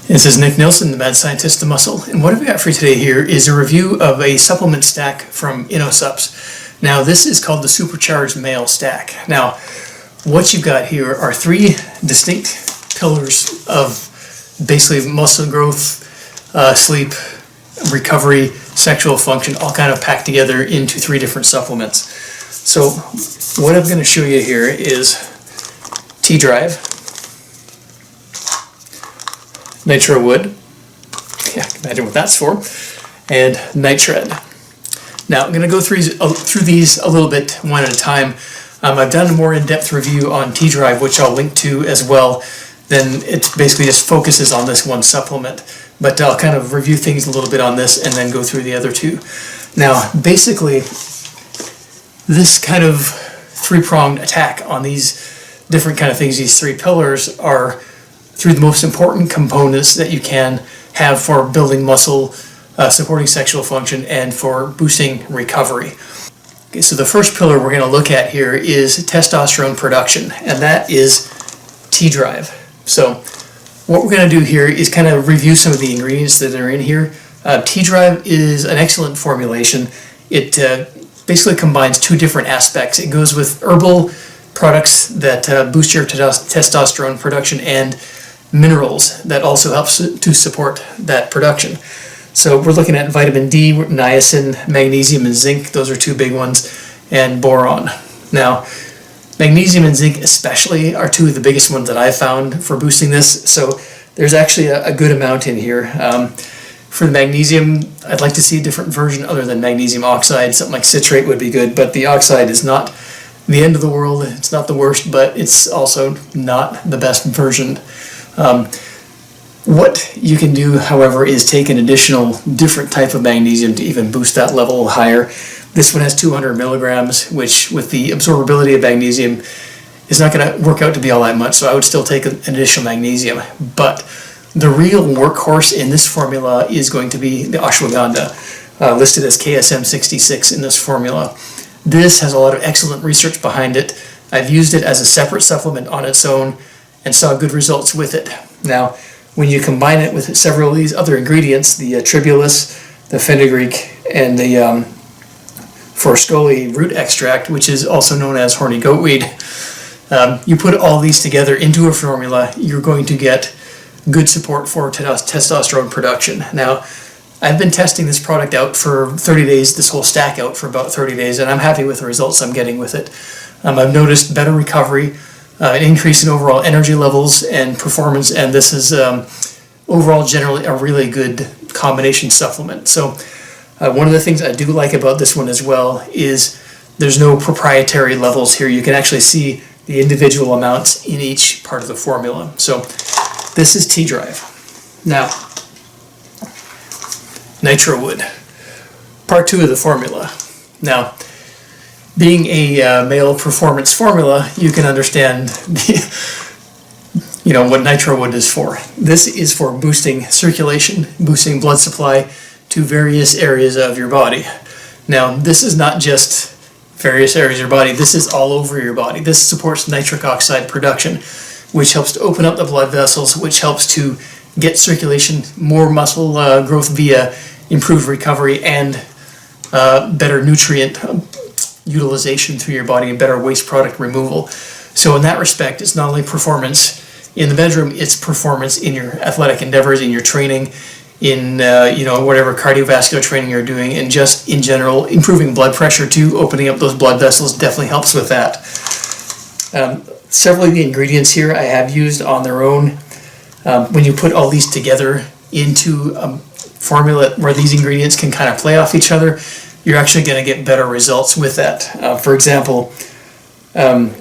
This is Nick Nilsson, the mad scientist of muscle, and what I've got for you today here is a review of a supplement stack from InnoSupps. Now this is called the Supercharged Male Stack. Now what you've got here are three distinct pillars of basically muscle growth, sleep, recovery, sexual function, all kind of packed together into three different supplements. So what I'm going to show you here is TDrive, NitroWood, yeah, imagine what that's for, and Nitrid. Now I'm going to go through these a little bit one at a time. I've done a more in-depth review on TDrive, which I'll link to as well. Then it basically just focuses on this one supplement. But I'll kind of review things a little bit on this and then go through the other two. Now basically, this kind of three-pronged attack on these different kind of things, these three pillars, are through the most important components that you can have for building muscle, supporting sexual function, and for boosting recovery. Okay, so the first pillar we're going to look at here is testosterone production, and that is TDrive. So what we're going to do here is kind of review some of the ingredients that are in here. TDrive is an excellent formulation. It basically combines two different aspects. It goes with herbal products that boost your testosterone production and minerals that also helps to support that production. So we're looking at vitamin D, niacin, magnesium, and zinc. Those are two big ones, and boron. Now, magnesium and zinc especially are two of the biggest ones that I've found for boosting this. So there's actually a good amount in here. For the magnesium, I'd like to see a different version other than magnesium oxide. Something like citrate would be good, but the oxide is not the end of the world. It's not the worst, but it's also not the best version. What you can do, however, is take an additional different type of magnesium to even boost that level higher. This one has 200 milligrams, which with the absorbability of magnesium is not going to work out to be all that much, so I would still take an additional magnesium. But the real workhorse in this formula is going to be the ashwagandha, listed as KSM66 in this formula. This has a lot of excellent research behind it. I've used it as a separate supplement on its own and saw good results with it. Now, when you combine it with several of these other ingredients, the tribulus, the fenugreek, and the forscoli root extract, which is also known as horny goatweed, you put all these together into a formula, you're going to get good support for testosterone production. Now, I've been testing this product out for 30 days, this whole stack out for about 30 days, and I'm happy with the results I'm getting with it. I've noticed better recovery, an increase in overall energy levels and performance, and this is overall generally a really good combination supplement. So one of the things I do like about this one as well is there's no proprietary levels here. You can actually see the individual amounts in each part of the formula. So this is TDrive. Now, NitroWood, part 2 of the formula. Now, being a male performance formula, you can understand what NitroWood is for. This is for boosting circulation, boosting blood supply to various areas of your body. Now, this is not just various areas of your body, this is all over your body. This supports nitric oxide production, which helps to open up the blood vessels, which helps to get circulation, more muscle growth via improved recovery and better nutrient utilization through your body and better waste product removal. So in that respect, it's not only performance in the bedroom, it's performance in your athletic endeavors, in your training, in whatever cardiovascular training you're doing, and just in general, improving blood pressure too, opening up those blood vessels definitely helps with that. Several of the ingredients here I have used on their own. When you put all these together into a formula where these ingredients can kind of play off each other, you're actually going to get better results with that. For example,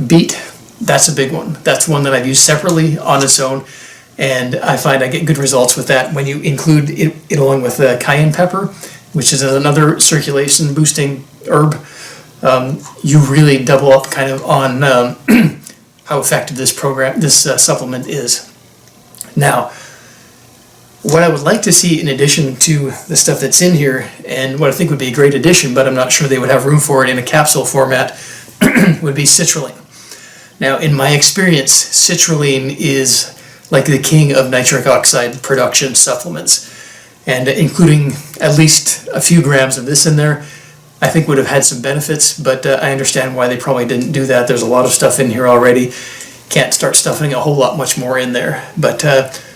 beet, that's a big one. That's one that I've used separately on its own, and I find I get good results with that. When you include it along with cayenne pepper, which is another circulation boosting herb, you really double up kind of on how effective this supplement is. Now, what I would like to see in addition to the stuff that's in here, and what I think would be a great addition, but I'm not sure they would have room for it in a capsule format, would be citrulline. Now, in my experience, citrulline is like the king of nitric oxide production supplements. And including at least a few grams of this in there, I think would have had some benefits, but I understand why they probably didn't do that. There's a lot of stuff in here already. Can't start stuffing a whole lot much more in there. But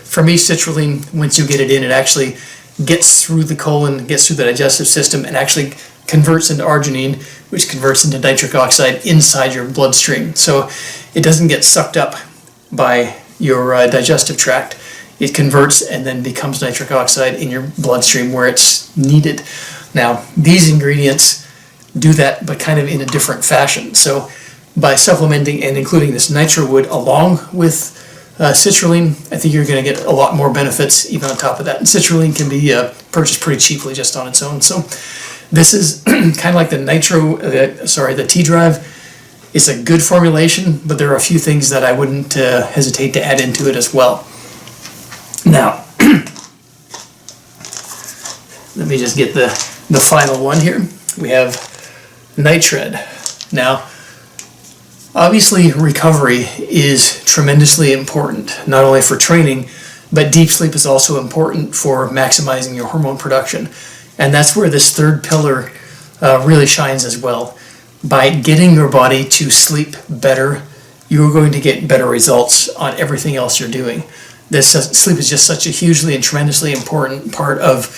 for me, citrulline, once you get it in, it actually gets through the colon, gets through the digestive system, and actually converts into arginine, which converts into nitric oxide inside your bloodstream. So it doesn't get sucked up by your digestive tract. It converts and then becomes nitric oxide in your bloodstream where it's needed. Now, these ingredients do that, but kind of in a different fashion. So by supplementing and including this NitroWood along with citrulline, I think you're going to get a lot more benefits even on top of that. And citrulline can be purchased pretty cheaply just on its own. So this is kind of like the the TDrive. It's a good formulation, but there are a few things that I wouldn't hesitate to add into it as well. Now, let me just get the final one here. We have Nitrid. Now, obviously recovery is tremendously important, not only for training, but deep sleep is also important for maximizing your hormone production. And that's where this third pillar really shines as well. By getting your body to sleep better, you're going to get better results on everything else you're doing. Sleep is just such a hugely and tremendously important part of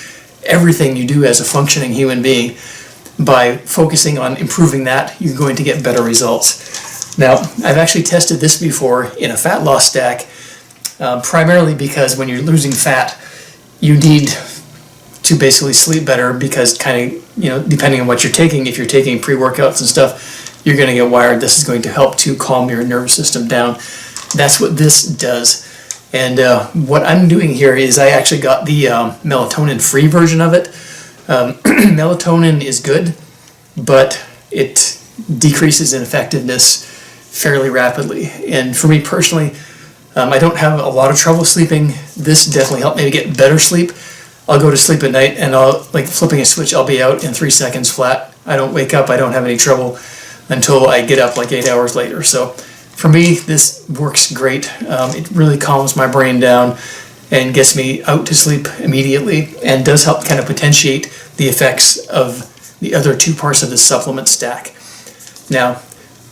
everything you do as a functioning human being. By focusing on improving that, you're going to get better results. Now, I've actually tested this before in a fat loss stack, primarily because when you're losing fat, you need to basically sleep better because depending on what you're taking, if you're taking pre-workouts and stuff, you're going to get wired. This is going to help to calm your nervous system down. That's what this does. And what I'm doing here is I actually got the melatonin-free version of it. Melatonin is good, but it decreases in effectiveness fairly rapidly. And for me personally, I don't have a lot of trouble sleeping. This definitely helped me get better sleep. I'll go to sleep at night and like flipping a switch, I'll be out in 3 seconds flat. I don't wake up, I don't have any trouble until I get up like 8 hours later. So for me, this works great. It really calms my brain down and gets me out to sleep immediately and does help kind of potentiate the effects of the other two parts of the supplement stack. Now,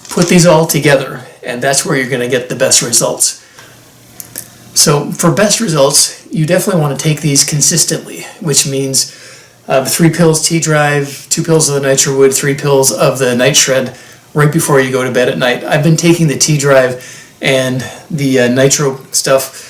put these all together and that's where you're going to get the best results. So for best results, you definitely want to take these consistently, which means 3 pills TDrive, 2 pills of the NitroWood, 3 pills of the Nitrid right before you go to bed at night. I've been taking the TDrive and the Nitro stuff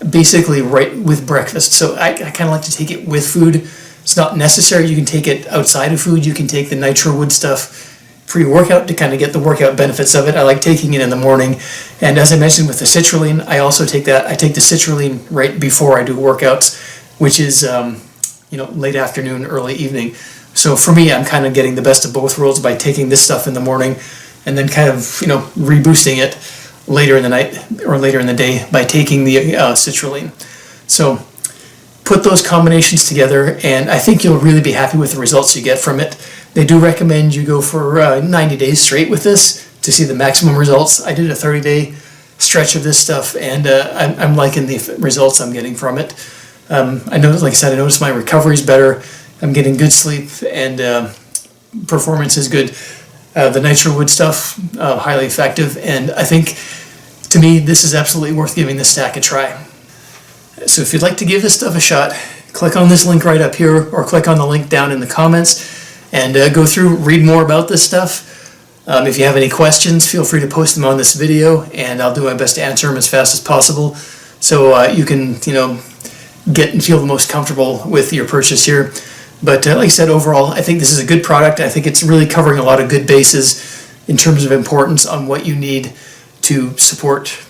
basically right with breakfast. So I kind of like to take it with food. It's not necessary. You can take it outside of food. You can take the NitroWood stuff pre-workout to kind of get the workout benefits of it. I like taking it in the morning. And as I mentioned with the citrulline, I also take that. I take the citrulline right before I do workouts, which is late afternoon, early evening. So for me, I'm kind of getting the best of both worlds by taking this stuff in the morning and then kind of reboosting it later in the night or later in the day by taking the citrulline. So put those combinations together and I think you'll really be happy with the results you get from it. They do recommend you go for 90 days straight with this to see the maximum results. I did a 30-day stretch of this stuff and I'm liking the results I'm getting from it. I noticed, like I said, I noticed my recovery is better. I'm getting good sleep and performance is good. The NitroWood stuff, highly effective, and I think, to me, this is absolutely worth giving this stack a try. So if you'd like to give this stuff a shot, click on this link right up here or click on the link down in the comments and go through, read more about this stuff. If you have any questions, feel free to post them on this video and I'll do my best to answer them as fast as possible so you can, get and feel the most comfortable with your purchase here. But like I said, overall, I think this is a good product. I think it's really covering a lot of good bases in terms of importance on what you need to support,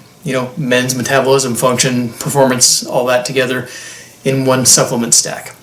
men's metabolism, function, performance, all that together in one supplement stack.